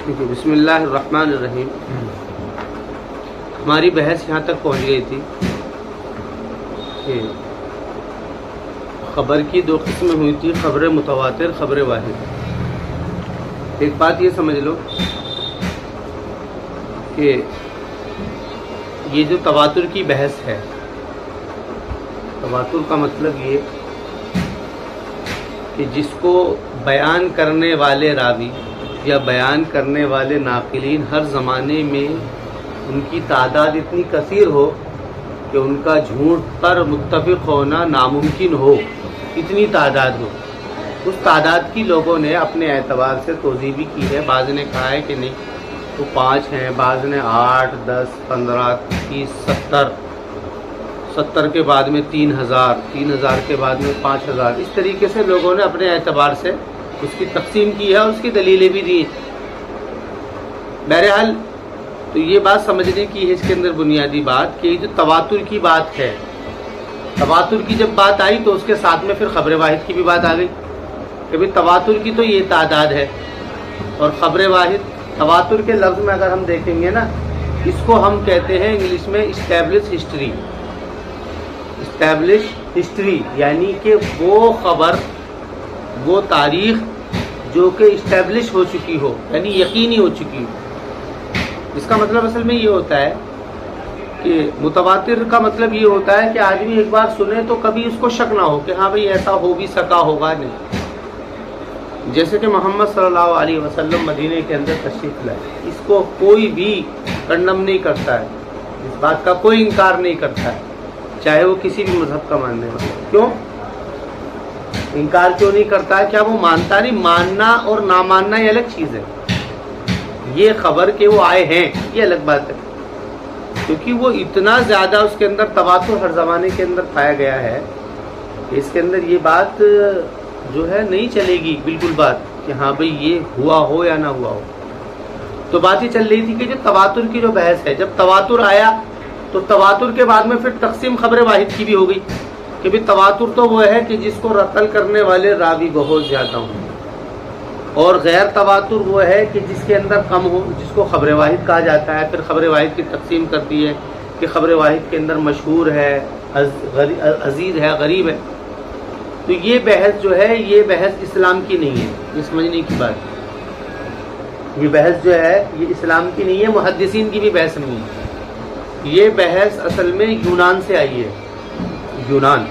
ٹھیک ہے، بسم اللہ الرحمن الرحیم۔ ہماری بحث یہاں تک پہنچ گئی تھی کہ خبر کی دو قسمیں ہوئی تھی، خبر متواتر، خبر واحد۔ ایک بات یہ سمجھ لو کہ یہ جو تواتر کی بحث ہے، تواتر کا مطلب یہ کہ جس کو بیان کرنے والے راوی یا بیان کرنے والے ناقلین ہر زمانے میں ان کی تعداد اتنی کثیر ہو کہ ان کا جھوٹ پر متفق ہونا ناممکن ہو، اتنی تعداد ہو۔ اس تعداد کی لوگوں نے اپنے اعتبار سے توضیح بھی کی ہے۔ بعض نے کہا ہے کہ نہیں وہ 5 ہیں، بعض نے 8، 10، 15، 30، 70 کے بعد میں 3000 کے بعد میں 5000، اس طریقے سے لوگوں نے اپنے اعتبار سے اس کی تقسیم کی ہے اور اس کی دلیلیں بھی دی ہیں۔ بہرحال تو یہ بات سمجھنے کی ہے اس کے اندر بنیادی بات کہ یہ جو تواتر کی بات ہے، تواتر کی جب بات آئی تو اس کے ساتھ میں پھر خبر واحد کی بھی بات آ گئی کہ بھی تواتر کی تو یہ تعداد ہے، اور خبر واحد تواتر کے لفظ میں اگر ہم دیکھیں گے نا، اس کو ہم کہتے ہیں انگلش میں اسٹیبلش ہسٹری۔ اسٹیبلش ہسٹری یعنی کہ وہ خبر، وہ تاریخ جو کہ اسٹیبلش ہو چکی ہو، یعنی یقینی ہو چکی ہو۔ اس کا مطلب اصل میں یہ ہوتا ہے کہ متواتر کا مطلب یہ ہوتا ہے کہ آدمی ایک بار سنے تو کبھی اس کو شک نہ ہو کہ ہاں بھئی ایسا ہو بھی سکا ہوگا نہیں۔ جیسے کہ محمد صلی اللہ علیہ وسلم مدینے کے اندر تشریف لائے، اس کو کوئی بھی کنڈم نہیں کرتا ہے، اس بات کا کوئی انکار نہیں کرتا ہے، چاہے وہ کسی بھی مذہب کا ماننے والا۔ کیوں انکار کیوں نہیں کرتا ہے؟ کیا وہ مانتا نہیں؟ ماننا اور نہ ماننا یہ الگ چیز ہے۔ یہ خبر کہ وہ آئے ہیں یہ الگ بات ہے، کیونکہ وہ اتنا زیادہ اس کے اندر تواتر ہر زمانے کے اندر پایا گیا ہے کہ اس کے اندر یہ بات جو ہے نہیں چلے گی بالکل بات کہ ہاں بھئی یہ ہوا ہو یا نہ ہوا ہو۔ تو بات یہ چل رہی تھی کہ جو تواتر کی جو بحث ہے، جب تواتر آیا تو تواتر کے بعد میں پھر تقسیم خبر واحد کی بھی ہو گئی کہ بھی تواتر تو وہ ہے کہ جس کو نقل کرنے والے راوی بہت زیادہ ہوں، اور غیر تواتر وہ ہے کہ جس کے اندر کم ہو، جس کو خبر واحد کہا جاتا ہے۔ پھر خبر واحد کی تقسیم کرتی ہے کہ خبر واحد کے اندر مشہور ہے، عزیز ہے، غریب ہے۔ تو یہ بحث جو ہے، یہ بحث اسلام کی نہیں ہے، یہ سمجھنے کی بات۔ یہ بحث جو ہے یہ اسلام کی نہیں ہے، محدثین کی بھی بحث نہیں ہے۔ یہ بحث اصل میں یونان سے آئی ہے۔ یونان،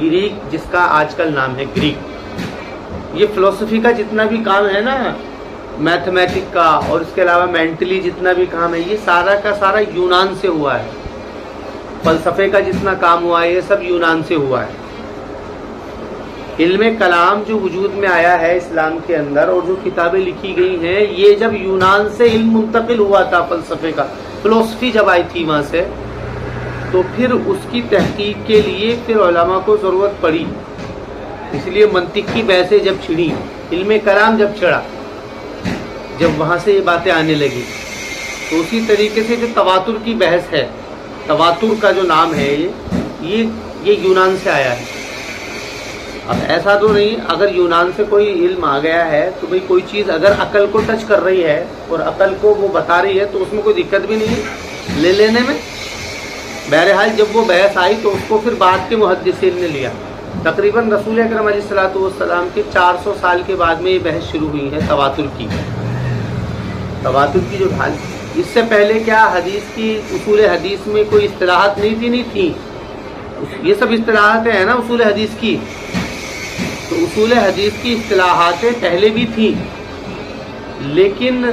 گریک جس کا آج کل نام ہے گریک۔ یہ فلسفی کا جتنا بھی کام ہے نا، میتھمیٹک کا اور اس کے علاوہ مینٹلی جتنا بھی کام ہے، یہ سارا کا سارا یونان سے ہوا ہے۔ فلسفے کا جتنا کام ہوا ہے یہ سب یونان سے ہوا ہے۔ علم کلام جو وجود میں آیا ہے اسلام کے اندر اور جو کتابیں لکھی گئی ہیں، یہ جب یونان سے علم منتقل ہوا تھا، فلسفے کا، فلسفی جب آئی تھی وہاں سے، تو پھر اس کی تحقیق کے لیے پھر علماء کو ضرورت پڑی۔ اس لیے منطق کی بحثیں جب چھڑی، علم کلام جب چڑھا، جب وہاں سے یہ باتیں آنے لگی، تو اسی طریقے سے جو تواتر کی بحث ہے، تواتر کا جو نام ہے یہ یونان سے آیا ہے۔ اب ایسا تو نہیں اگر یونان سے کوئی علم آ گیا ہے تو بھئی کوئی چیز اگر عقل کو ٹچ کر رہی ہے اور عقل کو وہ بتا رہی ہے تو اس میں کوئی دقت بھی نہیں ہے لے لینے میں۔ بہرحال جب وہ بحث آئی تو اس کو پھر بعد کے محدثین نے لیا۔ تقریباً رسول اکرم علیہ الصلوۃ والسلام کے 400 سال کے بعد میں یہ بحث شروع ہوئی ہے تواتر کی۔ تواتر کی جو حال، اس سے پہلے کیا حدیث کی، اصول حدیث میں کوئی اصطلاحات نہیں تھی۔ یہ سب اصطلاحاتیں ہیں نا اصول حدیث کی، تو اصول حدیث کی اصطلاحاتیں پہلے بھی تھیں، لیکن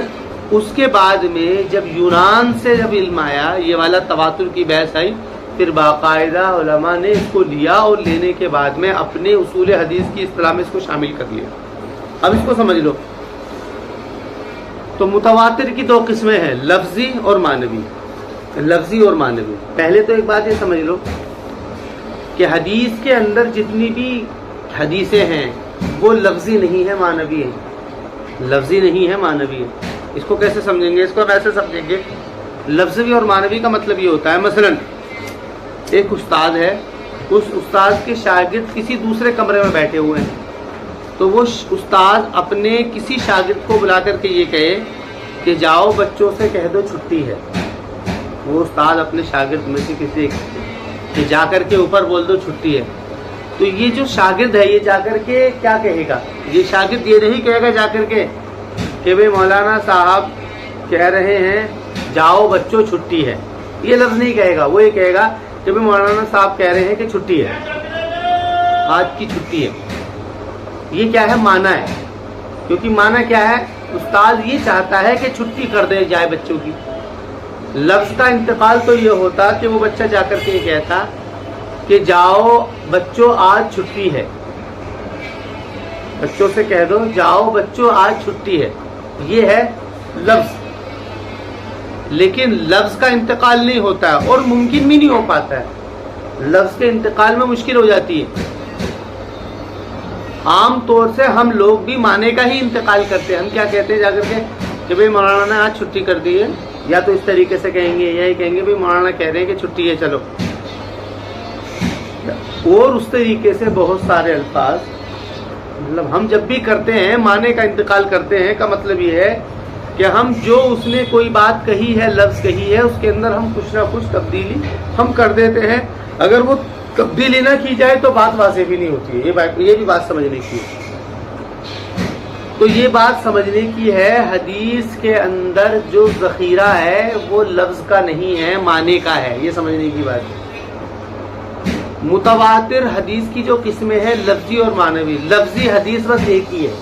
اس کے بعد میں جب یونان سے جب علم آیا، یہ والا تواتر کی بحث آئی، پھر باقاعدہ علماء نے اس کو لیا اور لینے کے بعد میں اپنے اصول حدیث کی اصطلاح میں اس کو شامل کر لیا۔ اب اس کو سمجھ لو، تو متواتر کی دو قسمیں ہیں، لفظی اور معنوی۔ لفظی اور معنوی، پہلے تو ایک بات یہ سمجھ لو کہ حدیث کے اندر جتنی بھی حدیثیں ہیں وہ لفظی نہیں ہے، معنوی ہیں۔ لفظی نہیں ہے، معنوی ہے۔ اس کو کیسے سمجھیں گے؟ اس کو ہم ایسے سمجھیں گے، لفظی اور معنوی کا مطلب یہ ہوتا ہے، مثلا ایک استاد ہے، اس استاد کے شاگرد کسی دوسرے کمرے میں بیٹھے ہوئے ہیں، تو وہ استاد اپنے کسی شاگرد کو بلا کر کے یہ کہے کہ جاؤ بچوں سے کہہ دو چھٹی ہے، وہ استاد اپنے شاگرد میں سے کسی کہ جا کر کے اوپر بول دو چھٹی ہے، تو یہ جو شاگرد ہے یہ جا کر کے کیا کہے گا؟ یہ شاگرد یہ نہیں کہے گا جا کر کے کہ بھئی مولانا صاحب کہہ رہے ہیں جاؤ بچوں چھٹی ہے، یہ لفظ نہیں کہے گا. وہ یہ کہے گا کہ بھئی مولانا صاحب کہہ رہے ہیں کہ چھٹی ہے، آج کی چھٹی ہے. یہ کیا ہے؟ معنی ہے. کیونکہ معنی کیا ہے؟ استاد یہ چاہتا ہے کہ چھٹی کر دے جائے بچوں کی. لفظ کا انتقال تو یہ ہوتا کہ وہ بچہ جا کر کے یہ کہتا کہ جاؤ بچوں آج چھٹی ہے، بچوں سے کہہ دو جاؤ بچوں آج چھٹی ہے، یہ ہے لفظ. لیکن لفظ کا انتقال نہیں ہوتا ہے اور ممکن بھی نہیں ہو پاتا ہے. لفظ کے انتقال میں مشکل ہو جاتی ہے. عام طور سے ہم لوگ بھی معنی کا ہی انتقال کرتے ہیں. ہم کیا کہتے ہیں جا کر کے کہ بھئی مولانا نے آج چھٹی کر دی ہے، یا تو اس طریقے سے کہیں گے، یا یہ کہیں گے بھئی مولانا کہہ رہے ہیں کہ چھٹی ہے چلو. اور اس طریقے سے بہت سارے الفاظ مطلب ہم جب بھی کرتے ہیں معنی کا انتقال کرتے ہیں کا مطلب یہ ہے کہ ہم جو اس نے کوئی بات کہی ہے، لفظ کہی ہے، اس کے اندر ہم کچھ نہ کچھ تبدیلی ہم کر دیتے ہیں. اگر وہ تبدیلی نہ کی جائے تو بات واضح بھی نہیں ہوتی ہے. یہ بھی بات سمجھنے کی ہے. تو یہ بات سمجھنے کی ہے حدیث کے اندر جو ذخیرہ ہے وہ لفظ کا نہیں ہے، معنی کا ہے. یہ سمجھنے کی بات ہے. متواتر حدیث کی جو قسمیں ہیں لفظی اور معنوی. لفظی حدیث بس ایک ہی ہے.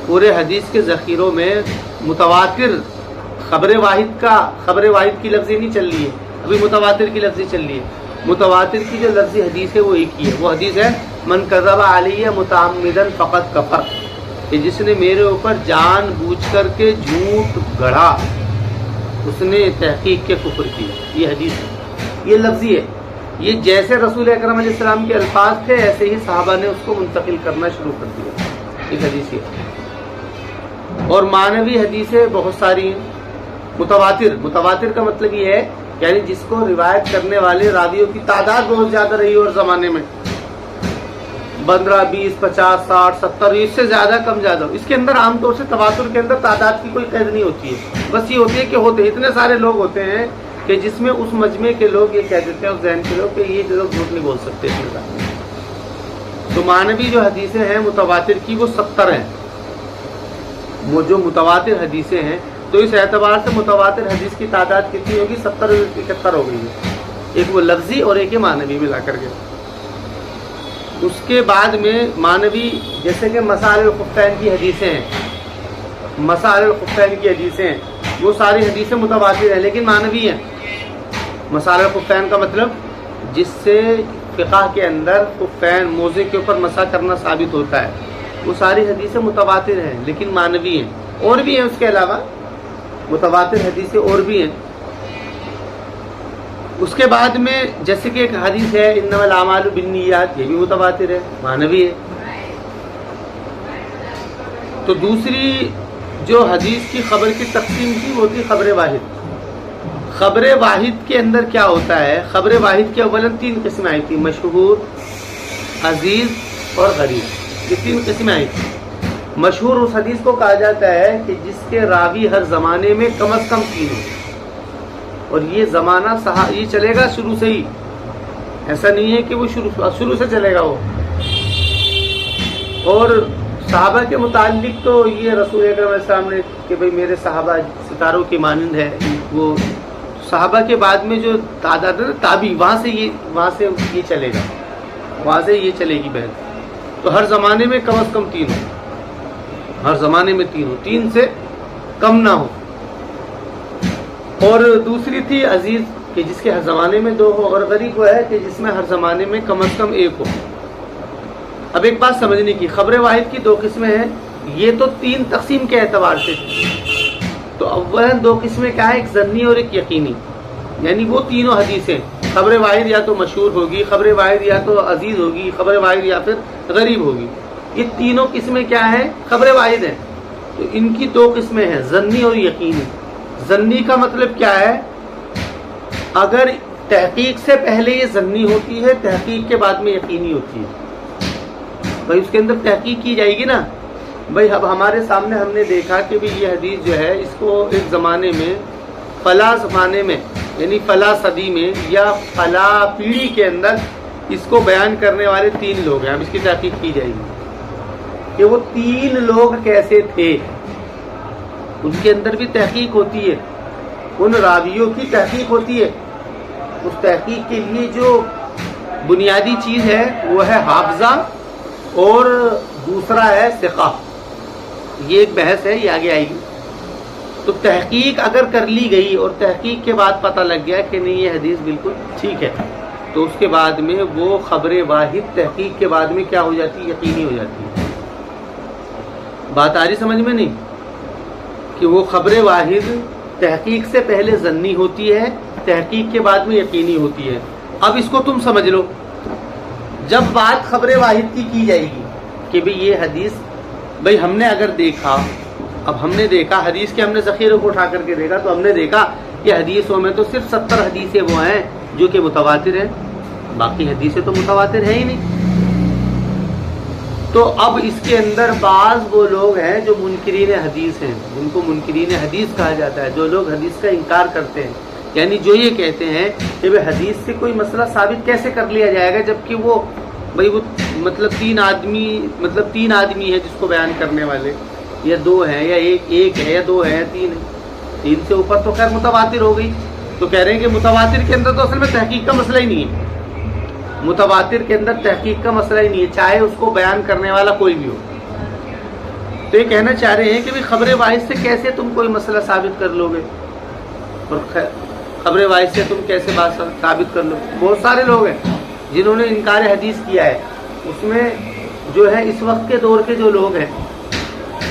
پورے حدیث کے ذخیروں میں متواتر خبر واحد کی لفظی نہیں چل رہی ہے، ابھی متواتر کی لفظی چل رہی ہے. متواتر کی جو لفظی حدیث ہے وہ ایک ہی ہے. وہ حدیث ہے من کذب علی متعمدا فقد کفر، کہ جس نے میرے اوپر جان بوجھ کر کے جھوٹ گڑھا اس نے تحقیق کے کفر کی. یہ حدیث ہے، یہ لفظی ہے. یہ جیسے رسول اکرم علیہ السلام کے الفاظ تھے ایسے ہی صحابہ نے اس کو منتقل کرنا شروع کر دیا. ایک حدیث ہے. اور معنوی حدیثیں بہت ساری ہیں. متواتر کا مطلب یہ ہے یعنی جس کو روایت کرنے والے راویوں کی تعداد بہت زیادہ رہی اور زمانے میں 15 20 50 60 70 اس سے زیادہ کم زیادہ. اس کے اندر عام طور سے تواتر کے اندر تعداد کی کوئی قید نہیں ہوتی ہے. بس یہ ہوتی ہے کہ ہوتے اتنے سارے لوگ ہوتے ہیں کہ جس میں اس مجمع کے لوگ یہ کہہ دیتے ہیں، اس ذہن کے لوگ کہ یہ لوگ جھوٹ نہیں بول سکتے. تو معنوی جو حدیثیں ہیں متواتر کی وہ 70 ہیں. وہ جو متواتر حدیثیں ہیں تو اس اعتبار سے متواتر حدیث کی تعداد کتنی ہوگی؟ 70 71 ہو گئی ہے. ایک وہ لفظی اور ایک معنوی ملا کر کے. اس کے بعد میں معنوی جیسے کہ مسائل الخفین کی حدیثیں ہیں، مسائل الخفین کی حدیثیں ہیں وہ ساری حدیثیں متواتر ہیں لیکن معنوی ہیں. مسائل الخفین کا مطلب جس سے فقہ کے اندر خفین موزے کے اوپر مسح کرنا ثابت ہوتا ہے، وہ ساری حدیثیں متواتر ہیں لیکن معنوی ہیں. اور بھی ہیں اس کے علاوہ متواتر حدیثیں اور بھی ہیں. اس کے بعد میں جیسے کہ ایک حدیث ہے انما الاعمال بالنیات، یہ بھی متواتر ہے، معنوی ہے. تو دوسری جو حدیث کی خبر کی تقسیم تھی وہ تھی خبر واحد. خبر واحد کے اندر کیا ہوتا ہے؟ خبر واحد کی اولاً 3 قسمیں آئی تھی، مشہور، عزیز اور غریب. یہ 3 قسمیں آئی تھی. مشہور اس حدیث کو کہا جاتا ہے کہ جس کے راوی ہر زمانے میں کم از کم 3 ہو. اور یہ زمانہ یہ چلے گا شروع سے ہی، ایسا نہیں ہے کہ وہ شروع سے چلے گا وہ. اور صحابہ کے متعلق تو یہ رسول اکرم علیہ السلام نے کہ بھئی میرے صحابہ ستاروں کی مانند ہے. وہ صحابہ کے بعد میں جو تعداد ہے نا تابعی، وہاں سے یہ چلے گا، وہاں سے یہ چلے گی بحث. تو ہر زمانے میں کم از کم 3 ہو، ہر زمانے میں 3 ہو، 3 سے کم نہ ہو. اور دوسری تھی عزیز کہ جس کے ہر زمانے میں 2 ہو، اور غریب وہ ہے کہ جس میں ہر زمانے میں کم از کم 1 ہو. اب ایک بات سمجھنے کی، خبر واحد کی 2 قسمیں ہیں. یہ تو 3 تقسیم کے اعتبار سے. تو اولا 2 قسمیں کیا ہے؟ ایک ظنی اور ایک یقینی. یعنی وہ تینوں حدیثیں، خبر واحد یا تو مشہور ہوگی، خبر واحد یا تو عزیز ہوگی، خبر واحد یا پھر غریب ہوگی. یہ تینوں قسمیں کیا ہیں؟ خبر واحد ہیں. تو ان کی 2 قسمیں ہیں، ظنی اور یقینی. ظنی کا مطلب کیا ہے؟ اگر تحقیق سے پہلے یہ ظنی ہوتی ہے، تحقیق کے بعد میں یقینی ہوتی ہے. بھائی اس کے اندر تحقیق کی جائے گی نا، بھائی اب ہمارے سامنے ہم نے دیکھا کہ بھی یہ حدیث جو ہے اس کو ایک زمانے میں فلاں زمانے میں یعنی فلاں صدی میں یا فلاں پیڑھی کے اندر اس کو بیان کرنے والے 3 لوگ ہیں. اب اس کی تحقیق کی جائے گی کہ وہ 3 لوگ کیسے تھے. ان کے اندر بھی تحقیق ہوتی ہے, ان راویوں کی تحقیق ہوتی ہے. اس تحقیق کے لیے جو بنیادی چیز ہے وہ ہے حافظہ اور دوسرا ہے ثقہ. یہ ایک بحث ہے, یہ آگے آئے گی. تو تحقیق اگر کر لی گئی اور تحقیق کے بعد پتہ لگ گیا کہ نہیں یہ حدیث بالکل ٹھیک ہے, تو اس کے بعد میں وہ خبر واحد تحقیق کے بعد میں کیا ہو جاتی ہے, یقینی ہو جاتی ہے. بات آ رہی سمجھ میں نہیں کہ وہ خبر واحد تحقیق سے پہلے ظنی ہوتی ہے, تحقیق کے بعد میں یقینی ہوتی ہے. اب اس کو تم سمجھ لو, جب بات خبر واحد کی جائے گی کہ بھئی یہ حدیث, بھئی ہم نے اگر دیکھا, اب ہم نے دیکھا حدیث کے ہم نے ذخیرے کو اٹھا کر کے دیکھا تو ہم نے دیکھا کہ حدیثوں میں تو صرف 70 حدیثیں وہ ہیں جو کہ متواتر ہیں, باقی حدیثیں تو متواتر ہیں ہی نہیں. تو اب اس کے اندر بعض وہ لوگ ہیں جو منکرین حدیث ہیں, جن کو منکرین حدیث کہا جاتا ہے, جو لوگ حدیث کا انکار کرتے ہیں, یعنی جو یہ کہتے ہیں کہ وہ حدیث سے کوئی مسئلہ ثابت کیسے کر لیا جائے گا جبکہ وہ بھائی وہ مطلب 3 آدمی ہے جس کو بیان کرنے والے, یا 2 ہیں یا ایک ہے یا 2 ہے یا 3 ہے, 3 سے اوپر تو خیر متواتر ہو گئی. تو کہہ رہے ہیں کہ متواتر کے اندر تو اصل میں تحقیق کا مسئلہ ہی نہیں ہے, متواتر کے اندر تحقیق کا مسئلہ ہی نہیں ہے, چاہے اس کو بیان کرنے والا کوئی بھی ہو. تو یہ کہنا چاہ رہے ہیں کہ بھی خبر واحد سے کیسے تم کوئی مسئلہ ثابت کر لو گے, اور خبر واحد سے تم کیسے بات ثابت کر لو. بہت سارے لوگ ہیں جنہوں نے انکار حدیث کیا ہے, اس میں جو ہے اس وقت کے دور کے جو لوگ ہیں,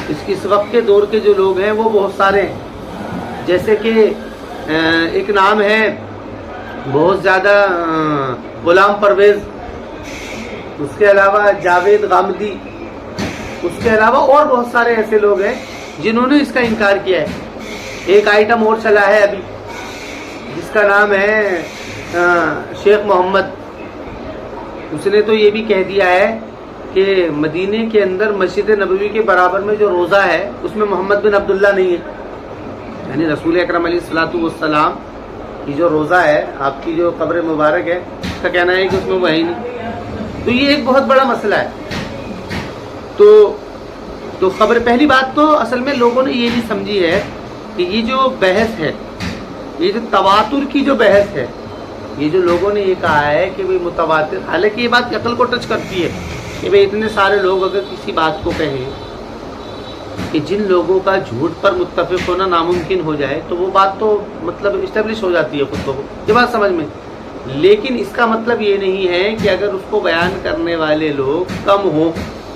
اس وقت کے دور کے جو لوگ ہیں وہ بہت سارے ہیں. جیسے کہ ایک نام ہے بہت زیادہ غلام پرویز, اس کے علاوہ جاوید غامدی, اس کے علاوہ اور بہت سارے ایسے لوگ ہیں جنہوں نے اس کا انکار کیا ہے. ایک آئٹم اور چلا ہے ابھی جس کا نام ہے شیخ محمد, اس نے تو یہ بھی کہہ دیا ہے کہ مدینے کے اندر مسجد نبوی کے برابر میں جو روزہ ہے اس میں محمد بن عبداللہ نہیں ہے, یعنی رسول اکرم علیہ الصلوۃ والسلام کی جو روزہ ہے, آپ کی جو قبر مبارک ہے, اس کا کہنا ہے کہ اس میں وہ ہے ہی نہیں. تو یہ ایک بہت بڑا مسئلہ ہے. تو خبر, پہلی بات تو اصل میں لوگوں نے یہ نہیں سمجھی ہے کہ یہ جو بحث ہے, یہ جو تواتر کی جو بحث ہے, یہ جو لوگوں نے یہ کہا ہے کہ بھئی متواتر, حالانکہ یہ بات عقل کو ٹچ کرتی ہے کہ بھئی اتنے سارے لوگ اگر کسی بات کو کہیں کہ جن لوگوں کا جھوٹ پر متفق ہونا ناممکن ہو جائے تو وہ بات تو مطلب اسٹیبلش ہو جاتی ہے خود بخود, یہ بات سمجھ میں. لیکن اس کا مطلب یہ نہیں ہے کہ اگر اس کو بیان کرنے والے لوگ کم ہوں,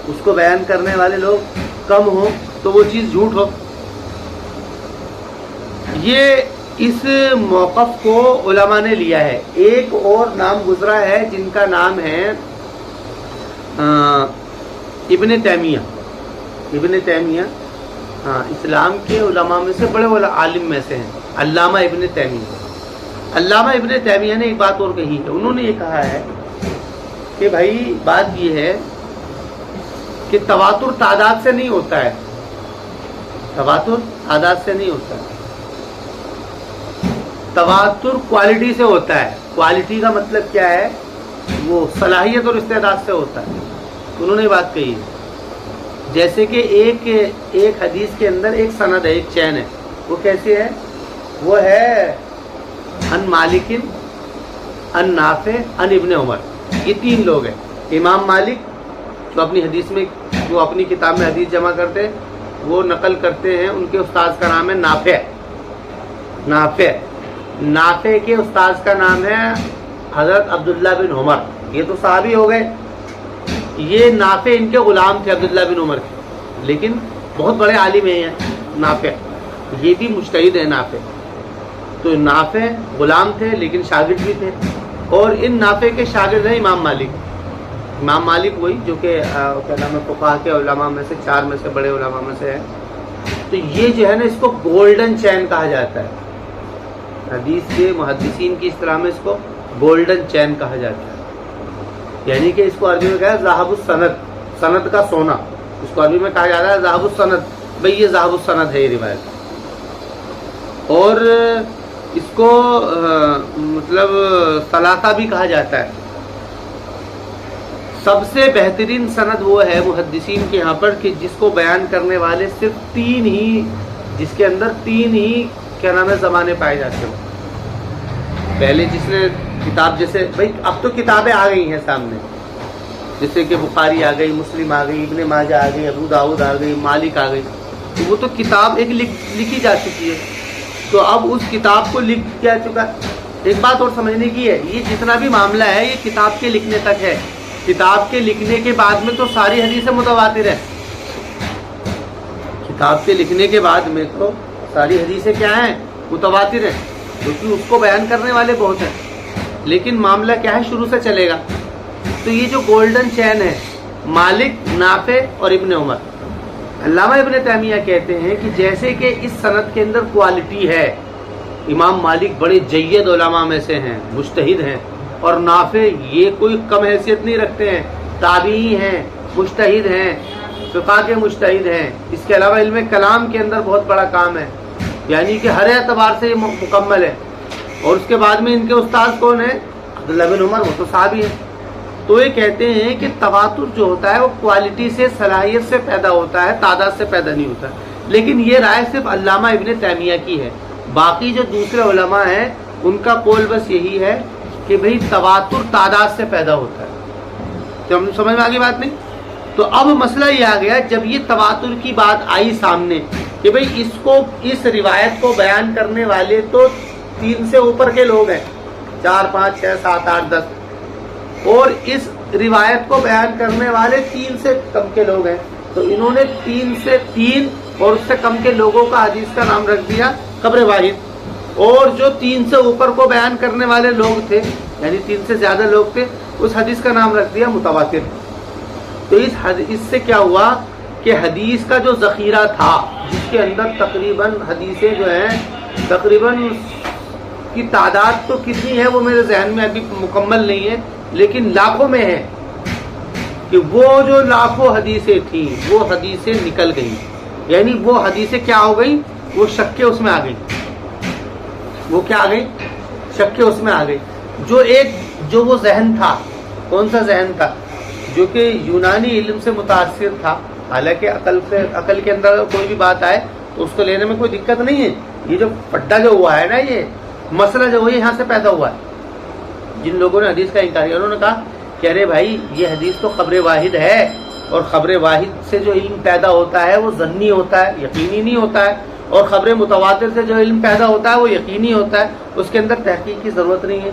اس کو بیان کرنے والے لوگ کم ہوں تو وہ چیز جھوٹ ہو. یہ اس موقف کو علماء نے لیا ہے. ایک اور نام گزرا ہے جن کا نام ہے ابن تیمیہ. ابن تیمیہ اسلام کے علماء میں سے بڑے عالم میں سے ہیں, علامہ ابن تیمیہ. علامہ ابن تیمیہ نے ایک بات اور کہی ہے, انہوں نے یہ کہا ہے کہ بھائی بات یہ ہے کہ تواتر تعداد سے نہیں ہوتا ہے, تواتر تعداد سے نہیں ہوتا ہے, تواتر کوالٹی سے ہوتا ہے. کوالٹی کا مطلب کیا ہے, وہ صلاحیت اور استعداد سے ہوتا ہے. انہوں نے بات کہی ہے جیسے کہ ایک حدیث کے اندر ایک سند ہے, ایک چین ہے, وہ کیسے ہے, وہ ہے ان مالک ان نافع ان ابن عمر. یہ 3 لوگ ہیں. امام مالک جو اپنی حدیث میں, جو اپنی کتاب میں حدیث جمع کرتے ہیں, وہ نقل کرتے ہیں, ان کے استاذ کا نام ہے نافع. نافع کے استاذ کا نام ہے حضرت عبداللہ بن عمر. یہ تو صحابی ہو گئے. یہ نافع ان کے غلام تھے عبداللہ بن عمر کے, لیکن بہت بڑے عالم ہیں نافع, یہ بھی مجتہد ہے نافع. تو نافع غلام تھے لیکن شاگرد بھی تھے, اور ان نافع کے شاگرد ہیں امام مالک. امام مالک وہی جو کہ کیا نام ہے, فقہا کے علماء میں سے 4 میں سے بڑے علماء میں سے ہے. تو یہ جو ہے نا, اس کو گولڈن چین کہا جاتا ہے. حدیث کے محدثین کی اصطلاح میں اس کو گولڈن چین کہا جاتا ہے, یعنی کہ اس کو عربی میں کہا ہے ذهب السند, سند کا سونا. اس کو عربی میں کہا جاتا ہے ذہب السند. بھئی یہ ذہب السند ہے یہ روایت. اور اس کو مطلب ثلاثہ بھی کہا جاتا ہے. سب سے بہترین سند وہ ہے محدثین کے یہاں پر کہ جس کو بیان کرنے والے صرف جس کے اندر تین ہی کیا نام ہے زمانے پائے جاتے ہیں. پہلے جس نے کتاب, جیسے بھائی اب تو کتابیں آ گئی ہیں سامنے, جیسے کہ بخاری آ گئی, مسلم آ گئی, ابن ماجہ آ گئی, ابو داؤد آ گئی, مالک آ گئی, تو وہ تو کتاب ایک لکھی جا چکی ہے. تو اب اس کتاب کو لکھ کیا چکا. ایک بات اور سمجھنے کی ہے, یہ جتنا بھی معاملہ ہے یہ کتاب کے لکھنے تک ہے. کتاب کے لکھنے کے بعد میں تو ساری حدیثیں متواتر ہیں. کتاب کے لکھنے کے بعد میں تو ساری حدیثیں کیا ہیں, متواتر ہیں, کیونکہ اس کو بیان کرنے والے بہت ہیں. لیکن معاملہ کیا ہے, شروع سے چلے گا. تو یہ جو گولڈن چین ہے, مالک, نافع اور ابن عمر. علامہ ابن تیمیہ کہتے ہیں کہ جیسے کہ اس سند کے اندر کوالٹی ہے, امام مالک بڑے جید علماء میں سے ہیں, مجتہد ہیں, اور نافع یہ کوئی کم حیثیت نہیں رکھتے ہیں, تابعی ہیں, مجتہد ہیں, فقہ کے مجتہد ہیں. اس کے علاوہ علم کلام کے اندر بہت بڑا کام ہے, یعنی کہ ہر اعتبار سے یہ مکمل ہے. اور اس کے بعد میں ان کے استاد کون ہیں, عبداللہ بن عمر, وہ تو صحابی ہیں. تو یہ کہتے ہیں کہ تواتر جو ہوتا ہے وہ کوالٹی سے, صلاحیت سے پیدا ہوتا ہے, تعداد سے پیدا نہیں ہوتا. لیکن یہ رائے صرف علامہ ابن تیمیہ کی ہے. باقی جو دوسرے علماء ہیں ان کا قول بس یہی ہے کہ بھئی تواتر تعداد سے پیدا ہوتا ہے. تو ہم سمجھ میں آگے بات نہیں. تو اب مسئلہ یہ آ گیا جب یہ تواتر کی بات آئی سامنے کہ بھئی اس روایت کو بیان کرنے والے تو 3 سے اوپر کے لوگ ہیں, 4 5 6 7 8 10, اور اس روایت کو بیان کرنے والے 3 سے کم کے لوگ ہیں. تو انہوں نے 3 سے 3 اور اس سے کم کے لوگوں کا حدیث کا نام رکھ دیا قبر واحد, اور جو 3 سے اوپر کو بیان کرنے والے لوگ تھے, یعنی 3 سے زیادہ لوگ تھے, اس حدیث کا نام رکھ دیا متواتر. تو اس سے کیا ہوا کہ حدیث کا جو ذخیرہ تھا, جس کے اندر تقریباً حدیثیں جو ہیں تقریباً کی تعداد تو کتنی ہے وہ میرے ذہن میں ابھی مکمل نہیں ہے, لیکن لاکھوں میں ہے, کہ وہ جو لاکھوں حدیثیں تھیں وہ حدیثیں نکل گئیں. یعنی وہ حدیثیں کیا ہو گئی, وہ شک کے اس میں آ گئی. وہ کیا آ گئی, شک کے اس میں آ گئی. جو وہ ذہن تھا, کون سا ذہن تھا, جو کہ یونانی علم سے متاثر تھا. حالانکہ عقل کے اندر کوئی بھی بات آئے تو اس کو لینے میں کوئی دقت نہیں ہے. یہ جو پڈا جو ہوا ہے نا, یہ مسئلہ جو ہے یہاں سے پیدا ہوا ہے. جن لوگوں نے حدیث کا انکار کیا انہوں نے کہا کہ ارے بھائی یہ حدیث تو خبر واحد ہے, اور خبر واحد سے جو علم پیدا ہوتا ہے وہ ظنی ہوتا ہے, یقینی نہیں ہوتا ہے. اور خبر متواتر سے جو علم پیدا ہوتا ہے وہ یقینی ہوتا ہے, اس کے اندر تحقیق کی ضرورت نہیں ہے.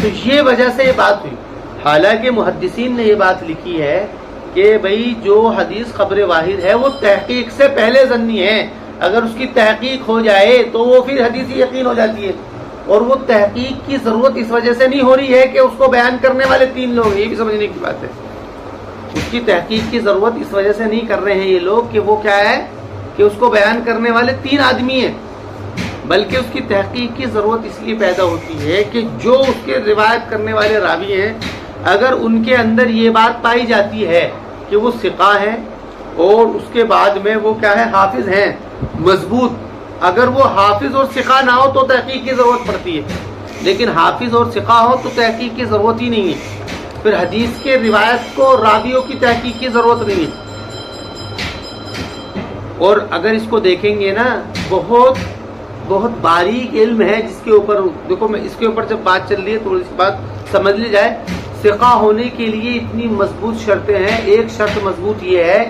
تو یہ وجہ سے یہ بات ہوئی. حالانکہ محدثین نے یہ بات لکھی ہے کہ بھئی جو حدیث خبر واحد ہے وہ تحقیق سے پہلے ظنی ہے. اگر اس کی تحقیق ہو جائے تو وہ پھر حدیث یقین ہو جاتی ہے. اور وہ تحقیق کی ضرورت اس وجہ سے نہیں ہو رہی ہے کہ اس کو بیان کرنے والے 3 لوگ ہیں, یہ بھی سمجھنے کی بات ہے. اس کی تحقیق کی ضرورت اس وجہ سے نہیں کر رہے ہیں یہ لوگ کہ وہ کیا ہے کہ اس کو بیان کرنے والے 3 آدمی ہیں, بلکہ اس کی تحقیق کی ضرورت اس لیے پیدا ہوتی ہے کہ جو اس کے روایت کرنے والے راوی ہیں, اگر ان کے اندر یہ بات پائی جاتی ہے کہ وہ ثقہ ہیں اور اس کے بعد میں وہ کیا ہے حافظ ہیں مضبوط, اگر وہ حافظ اور ثقہ نہ ہو تو تحقیق کی ضرورت پڑتی ہے. لیکن حافظ اور ثقہ ہو تو تحقیق کی ضرورت ہی نہیں ہے. پھر حدیث کے روایت کو راویوں کی تحقیق کی ضرورت نہیں ہے. اور اگر اس کو دیکھیں گے نا, بہت بہت باریک علم ہے جس کے اوپر, دیکھو میں اس کے اوپر جب بات چل رہی ہے تو اس بات سمجھ لی جائے. ثقہ ہونے کے لیے اتنی مضبوط شرطیں ہیں. ایک شرط مضبوط یہ ہے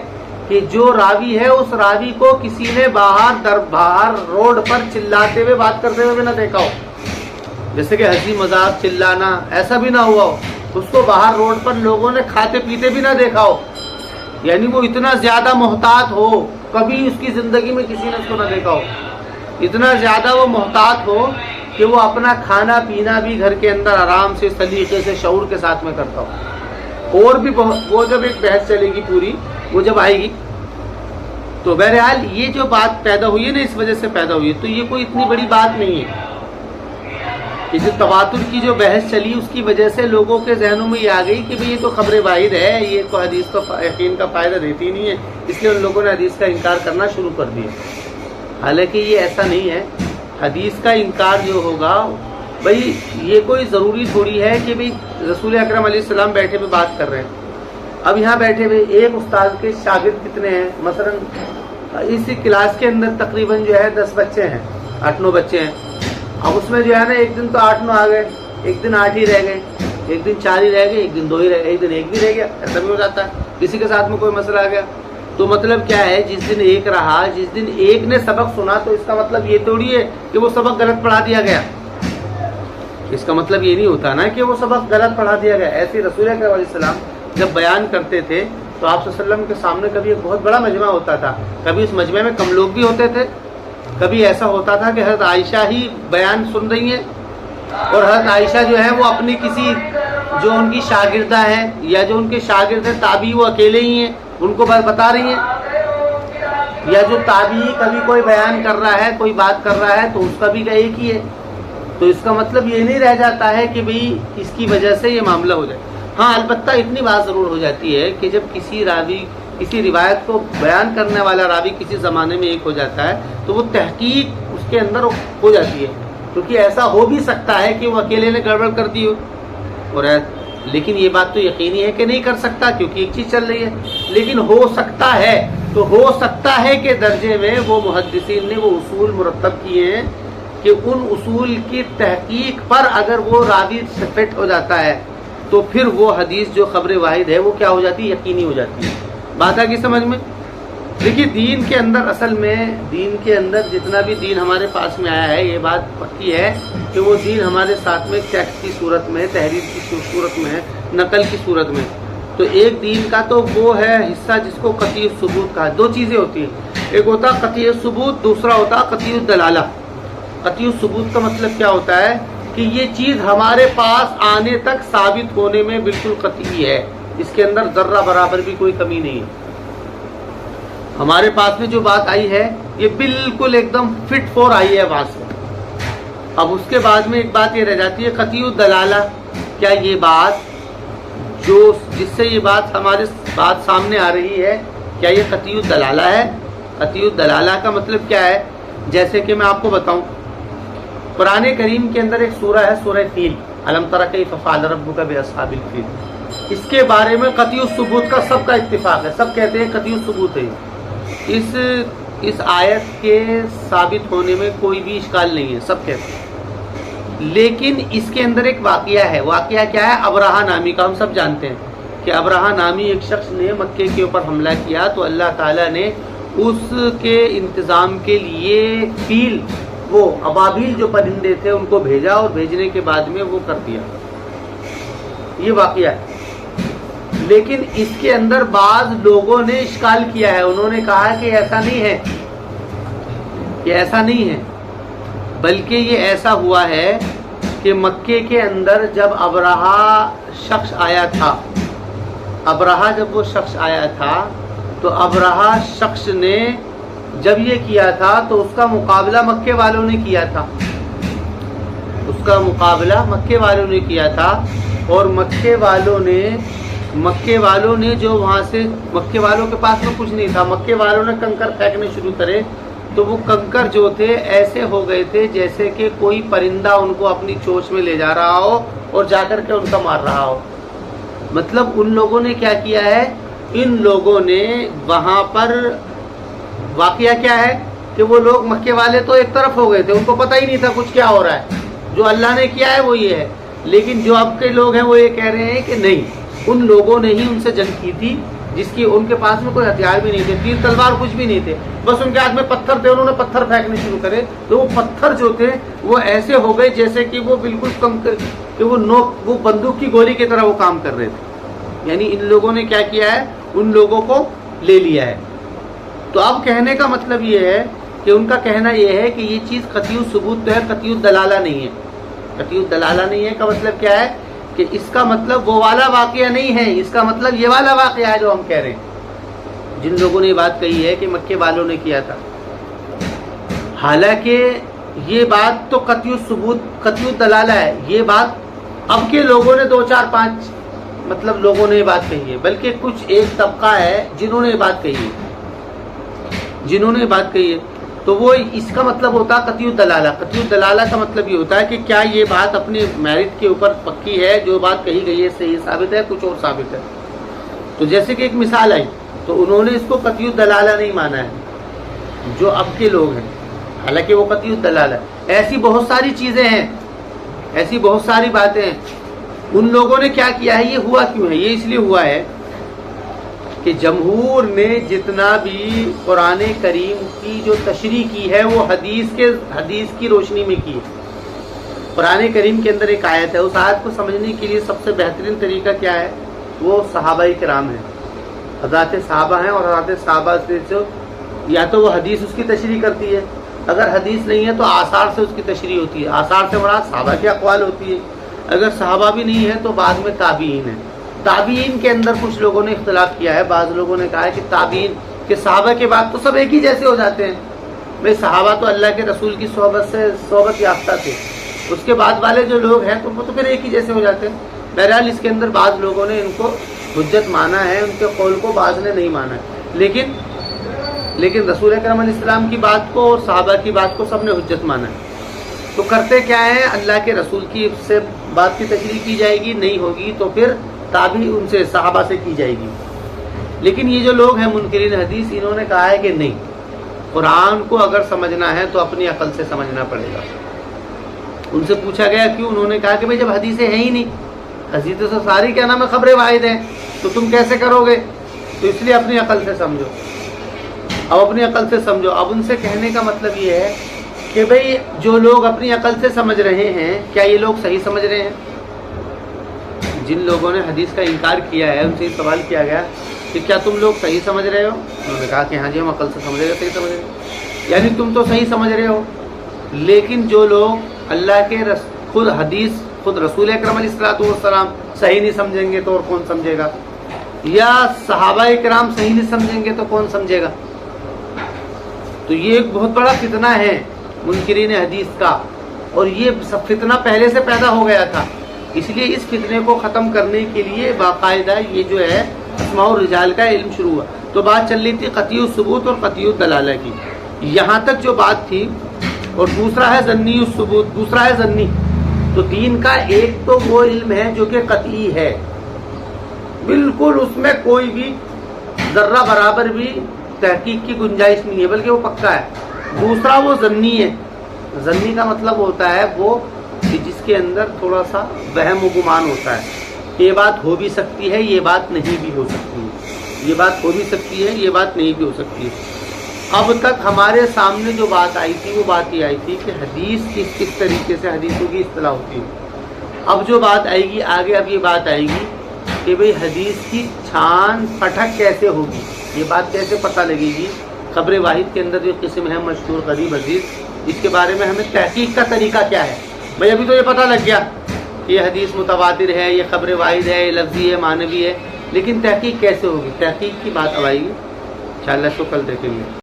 کہ جو راوی ہے اس راوی کو کسی نے باہر روڈ پر چلاتے ہوئے بات کرتے ہوئے بھی نہ دیکھا ہو, جیسے کہ ہنسی مذاق چلانا ایسا بھی نہ ہوا ہو. اس کو باہر روڈ پر لوگوں نے کھاتے پیتے بھی نہ دیکھا ہو. یعنی وہ اتنا زیادہ محتاط ہو, کبھی اس کی زندگی میں کسی نے اس کو نہ دیکھا ہو. اتنا زیادہ وہ محتاط ہو کہ وہ اپنا کھانا پینا بھی گھر کے اندر آرام سے سلیقے سے شعور کے ساتھ میں کرتا ہو. اور بھی وہ جب ایک بحث چلے گی پوری, وہ جب آئے گی تو بہرحال یہ جو بات پیدا ہوئی ہے نا اس وجہ سے پیدا ہوئی ہے. تو یہ کوئی اتنی بڑی بات نہیں ہے. کہ جو تواتر کی جو بحث چلی اس کی وجہ سے لوگوں کے ذہنوں میں یہ آ گئی کہ یہ تو خبر واحد ہے، یہ تو حدیث تو یقین کا فائدہ دیتی نہیں ہے، اس لیے ان لوگوں نے حدیث کا انکار کرنا شروع کر دیا۔ حالانکہ یہ ایسا نہیں ہے۔ حدیث کا انکار جو ہوگا بھائی یہ کوئی ضروری تھوڑی ہے کہ بھائی رسول اکرم علیہ السلام بیٹھے ہوئے بات کر رہے ہیں، اب یہاں بیٹھے ہوئے ایک استاد کے شاگرد کتنے ہیں، مثلا اس کلاس کے اندر تقریباً جو ہے 10 بچے ہیں، 8-9 بچے ہیں، اب اس میں جو ہے نا ایک دن تو 8-9 آ گئے، ایک دن 8 ہی رہ گئے، ایک دن 4 ہی رہ گئے، ایک دن 2 ہی رہ گئے، ایک دن 1 بھی رہ گیا، ایسا بھی ہو جاتا ہے، کسی کے ساتھ میں کوئی مسئلہ آ گیا۔ تو مطلب کیا ہے، جس دن ایک رہا، جس دن ایک نے سبق سنا تو اس کا مطلب یہ تھوڑی ہے کہ وہ سبق غلط پڑھا دیا گیا، اس کا مطلب یہ نہیں ہوتا نا کہ وہ سبق غلط پڑھا دیا گیا۔ ایسے رسول اکرم علیہ السلام جب بیان کرتے تھے تو آپ صلی اللہ علیہ وسلم کے سامنے کبھی ایک بہت بڑا مجمع ہوتا تھا، کبھی اس مجمع میں کم لوگ بھی ہوتے تھے، کبھی ایسا ہوتا تھا کہ حضرت عائشہ ہی بیان سن رہی ہیں اور حضرت عائشہ جو ہے وہ اپنی کسی جو ان کی شاگردہ ہے یا جو ان کے شاگرد ہیں تابعی وہ اکیلے ہی ہیں ان کو بتا رہی ہیں، یا جو تابعی کبھی کوئی بیان کر رہا ہے کوئی بات کر رہا ہے تو اس کا بھی ایک ہی ہے۔ تو اس کا مطلب یہ نہیں رہ جاتا ہے کہ بھئی اس کی وجہ سے یہ معاملہ ہو جائے۔ ہاں البتہ اتنی بات ضرور ہو جاتی ہے کہ جب کسی راوی کسی روایت کو بیان کرنے والا راوی کسی زمانے میں ایک ہو جاتا ہے تو وہ تحقیق اس کے اندر ہو جاتی ہے، کیونکہ ایسا ہو بھی سکتا ہے کہ وہ اکیلے نے گڑبڑ کر دی ہو، اور لیکن یہ بات تو یقینی ہے کہ نہیں کر سکتا کیونکہ ایک چیز چل رہی ہے، لیکن ہو سکتا ہے تو ہو سکتا ہے کہ درجے میں وہ محدثین نے وہ اصول مرتب کیے ہیں کہ ان اصول کی تحقیق پر اگر وہ راوی فٹ ہو جاتا ہے تو پھر وہ حدیث جو خبر واحد ہے وہ کیا ہو جاتی ہے، یقینی ہو جاتی ہے۔ بات آ گئی سمجھ میں؟ دیکھیے دین کے اندر اصل میں دین کے اندر جتنا بھی دین ہمارے پاس میں آیا ہے یہ بات پکی ہے کہ وہ دین ہمارے ساتھ میں ٹیکسٹ کی صورت میں، تحریر کی صورت میں، نقل کی صورت میں۔ تو ایک دین کا تو وہ ہے حصہ جس کو قطعی ثبوت کہا۔ دو چیزیں ہوتی ہیں، ایک ہوتا قطعی ثبوت، دوسرا ہوتا قطعی دلالہ۔ قطعی ثبوت کا مطلب کیا ہوتا ہے کہ یہ چیز ہمارے پاس آنے تک ثابت ہونے میں بالکل قطعی ہے، اس کے اندر ذرہ برابر بھی کوئی کمی نہیں ہے۔ ہمارے پاس میں جو بات آئی ہے یہ بالکل ایک دم فٹ فور آئی ہے وہاں سے۔ اب اس کے بعد میں ایک بات یہ رہ جاتی ہے قطعی دلالہ، کیا یہ بات جو جس سے یہ بات ہمارے بات سامنے آ رہی ہے کیا یہ قطعی دلالہ ہے؟ قطعی دلالہ کا مطلب کیا ہے؟ جیسے کہ میں آپ کو بتاؤں، قرآن کریم کے اندر ایک سورہ ہے سورہ فیل، الم تر کیف فعل ربک باصحاب الفیل، اس کے بارے میں قطعی ثبوت کا سب کا اتفاق ہے، سب کہتے ہیں قطعی ثبوت ہے۔ اس آیت کے ثابت ہونے میں کوئی بھی اشکال نہیں ہے، سب کہتے ہیں، لیکن اس کے اندر ایک واقعہ ہے۔ واقعہ کیا ہے؟ ابرہہ نامی کا، ہم سب جانتے ہیں کہ ابرہہ نامی ایک شخص نے مکے کے اوپر حملہ کیا تو اللہ تعالیٰ نے اس کے انتظام کے لیے فیل، وہ ابابیل جو پرندے تھے ان کو بھیجا، اور بھیجنے کے بعد میں وہ کر دیا، یہ واقعہ ہے۔ لیکن اس کے اندر بعض لوگوں نے اشکال کیا ہے، انہوں نے کہا کہ ایسا نہیں ہے، کہ ایسا نہیں ہے، بلکہ یہ ایسا ہوا ہے کہ مکے کے اندر جب ابرہہ شخص آیا تھا، ابرہہ جب وہ شخص آیا تھا تو ابرہہ شخص نے جب یہ کیا تھا تو اس کا مقابلہ مکے والوں نے کیا تھا، اس کا مقابلہ مکے والوں نے کیا تھا، اور مکے والوں نے جو وہاں سے، مکے والوں کے پاس میں کچھ نہیں تھا، مکے والوں نے کنکر پھینکنے شروع کرے تو وہ کنکر جو تھے ایسے ہو گئے تھے جیسے کہ کوئی پرندہ ان کو اپنی چونچ میں لے جا رہا ہو اور جا کر کے ان کا مار رہا ہو۔ مطلب ان لوگوں نے کیا کیا ہے، ان لوگوں نے وہاں پر واقعہ کیا ہے کہ وہ لوگ مکے والے تو ایک طرف ہو گئے تھے، ان کو پتہ ہی نہیں تھا کچھ کیا ہو رہا ہے، جو اللہ نے کیا ہے وہ یہ ہے، لیکن جو اب کے لوگ ہیں وہ یہ کہہ رہے ہیں کہ نہیں، ان لوگوں نے ہی ان سے جنگ کی تھی جس کی ان کے پاس میں کوئی ہتھیار بھی نہیں تھے، تیر تلوار کچھ بھی نہیں تھے، بس ان کے ہاتھ میں پتھر تھے، انہوں نے پتھر پھینکنے شروع کرے تو وہ پتھر جو تھے وہ ایسے ہو گئے جیسے کہ وہ بالکل کہ وہ بندوق کی گولی کی طرح وہ کام کر رہے تھے، یعنی ان لوگوں نے کیا کیا ہے، ان لوگوں کو لے لیا ہے۔ تو اب کہنے کا مطلب یہ ہے کہ ان کا کہنا یہ ہے کہ یہ چیز قطعی ثبوت تو ہے، قطعی دلالہ نہیں ہے۔ قطعی دلالہ نہیں ہے کا مطلب کیا ہے کہ اس کا مطلب وہ والا واقعہ نہیں ہے، اس کا مطلب یہ والا واقعہ ہے جو ہم کہہ رہے ہیں، جن لوگوں نے بات کہی ہے کہ مکے والوں نے کیا تھا۔ حالانکہ یہ بات تو قطعی ثبوت قطعی دلالہ ہے، یہ بات اب کے لوگوں نے 2 4 5 مطلب لوگوں نے یہ بات کہی ہے، بلکہ کچھ ایک طبقہ ہے جنہوں نے یہ بات کہی ہے، تو وہ اس کا مطلب ہوتا ہے قطعی دلالہ۔ قطعی دلالہ کا مطلب یہ ہوتا ہے کہ کیا یہ بات اپنے میرٹ کے اوپر پکی ہے، جو بات کہی گئی ہے صحیح ثابت ہے، کچھ اور ثابت ہے۔ تو جیسے کہ ایک مثال آئی تو انہوں نے اس کو قطعی دلالہ نہیں مانا ہے جو اب کے لوگ ہیں، حالانکہ وہ قطعی دلالہ ہے۔ ایسی بہت ساری چیزیں ہیں، ایسی بہت ساری باتیں ہیں۔ ان لوگوں نے کیا کیا ہے، یہ ہوا کیوں ہے؟ یہ اس لیے ہوا ہے کہ جمہور نے جتنا بھی قرآن کریم کی جو تشریح کی ہے وہ حدیث کی روشنی میں کی ہے۔ قرآن کریم کے اندر ایک آیت ہے، اس آیت کو سمجھنے کے لیے سب سے بہترین طریقہ کیا ہے؟ وہ صحابہ کرام ہیں، حضرات صحابہ ہیں، اور حضرات صحابہ سے یا تو وہ حدیث اس کی تشریح کرتی ہے، اگر حدیث نہیں ہے تو آثار سے اس کی تشریح ہوتی ہے۔ آثار سے مراد صحابہ کے اقوال ہوتی ہے، اگر صحابہ بھی نہیں ہے تو بعد میں تابعین ہے۔ تابعین کے اندر کچھ لوگوں نے اختلاف کیا ہے، بعض لوگوں نے کہا ہے کہ تابعین کہ صحابہ کے بعد تو سب ایک ہی جیسے ہو جاتے ہیں، بھائی صحابہ تو اللہ کے رسول کی صحبت یافتہ تھے، اس کے بعد والے جو لوگ ہیں تو وہ تو پھر ایک ہی جیسے ہو جاتے ہیں۔ بہرحال اس کے اندر بعض لوگوں نے ان کو حجت مانا ہے، ان کے قول کو بعض نے نہیں مانا ہے، لیکن رسول اکرم علیہ السلام کی بات کو اور صحابہ کی بات کو سب نے حجت مانا ہے۔ تو کرتے کیا ہے، اللہ کے رسول کی سے بات کی تشریح کی جائے گی، نہیں ہوگی تو پھر تابعی ان سے صحابہ سے کی جائے گی۔ لیکن یہ جو لوگ ہیں منکرین حدیث، انہوں نے کہا ہے کہ نہیں، قرآن کو اگر سمجھنا ہے تو اپنی عقل سے سمجھنا پڑے گا۔ ان سے پوچھا گیا کیوں؟ انہوں نے کہا کہ بھئی جب حدیثیں ہیں ہی نہیں، حدیثیں تو ساری کیا نام ہے خبر واحد ہیں، تو تم کیسے کرو گے؟ تو اس لیے اپنی عقل سے سمجھو۔ اب اپنی عقل سے سمجھو۔ اب ان سے کہنے کا مطلب یہ ہے کہ بھئی جو لوگ اپنی عقل سے سمجھ رہے ہیں، کیا یہ لوگ صحیح سمجھ رہے ہیں؟ جن لوگوں نے حدیث کا انکار کیا ہے ان سے سوال کیا گیا کہ کیا تم لوگ صحیح سمجھ رہے ہو؟ انہوں نے کہا کہ ہاں جی ہم عقل سے سمجھ رہے ہیں، صحیح سمجھ رہے ہیں، یعنی تم تو صحیح سمجھ رہے ہو۔ لیکن جو لوگ اللہ کے خود رسول اکرم علیہ السلام صحیح نہیں سمجھیں گے تو اور کون سمجھے گا؟ یا صحابہ کرام صحیح نہیں سمجھیں گے تو کون سمجھے گا؟ تو یہ ایک بہت بڑا فتنہ ہے منکرین حدیث کا، اور یہ سب فتنہ پہلے سے پیدا ہو گیا تھا۔ اس لیے اس فتنے کو ختم کرنے کے لیے باقاعدہ یہ جو ہے اسماء الرجال کا علم شروع ہوا۔ تو بات چل رہی تھی قطعی ثبوت اور قطعی دلالہ کی، یہاں تک جو بات تھی۔ اور دوسرا ہے ظنی الثبوت، دوسرا ہے ظنی۔ تو دین کا ایک تو وہ علم ہے جو کہ قطعی ہے، بالکل اس میں کوئی بھی ذرہ برابر بھی تحقیق کی گنجائش نہیں ہے، بلکہ وہ پکا ہے۔ دوسرا وہ ظنی ہے۔ ظنی کا مطلب ہوتا ہے وہ کہ جس کے اندر تھوڑا سا وہم و گمان ہوتا ہے، یہ بات ہو بھی سکتی ہے، یہ بات نہیں بھی ہو سکتی ہے، یہ بات ہو بھی سکتی ہے، یہ بات نہیں بھی ہو سکتی ہے۔ اب تک ہمارے سامنے جو بات آئی تھی وہ بات یہ آئی تھی کہ حدیث کس طریقے سے حدیثوں کی اصطلاح ہوتی ہے۔ اب جو بات آئے گی آگے، اب یہ بات آئے گی کہ بھئی حدیث کی چھان پھٹک کیسے ہوگی، یہ بات کیسے پتہ لگے گی۔ خبر واحد کے اندر جو قسم ہے مشہور، غریب، عزیز، اس کے بارے میں ہمیں تحقیق کا طریقہ کیا ہے۔ بھئی ابھی تو یہ پتہ لگ گیا کہ یہ حدیث متواتر ہے، یہ خبر واحد ہے، یہ لفظی ہے، معنوی ہے، لیکن تحقیق کیسے ہوگی؟ تحقیق کی بات اب آئے گی انشاءاللہ، تو کل دیکھیں گے۔